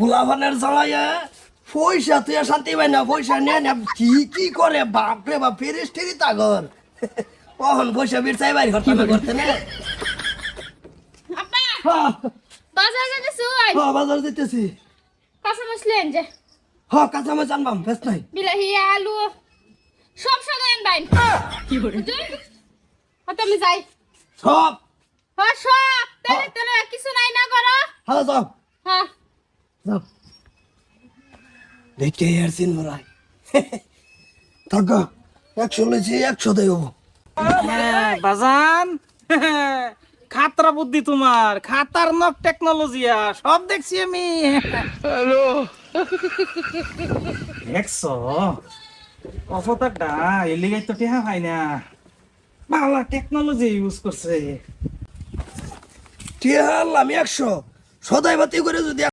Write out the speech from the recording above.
গোলাভানের জ্বালাইয়া পয়সা তুই আর শান্তি পাই না, পয়সা নিয়ে না কি কি করে বাপরে বাপ, ফেরিস ঠেরি তাগর কখন পয়সা বের চাই বাইর করতে করতে না। আপা হ্যাঁ বাজার যেতেছ হ্যাঁ, বাজার যেতেছি। কাঁচা মাছলেন যে হ্যাঁ কাঁচা মাছ আনবাম, বেশ নাই। বিলাহি আলু সব সদাই আনবাই কি করে হয়তো আমি যাই সব হ্যাঁ সব তেলে তেলে কিছু নাই না করো হ্যাঁ যাও হ্যাঁ যাও, দেখতে আর চিন মরাই থাক 100 লইছি 100 দেব। বাজান খাতরা বুদ্ধি তোমার, খাতার নক টেকনোলজিয়া সব দেখছি আমি। হ্যালো দেখছো অপতারটা এলিগাই তো টেহা হয় না, বাংলা টেকনোলজি ইউজ করছে। ঠিক আমি 100 সদাই বাতি করে যদি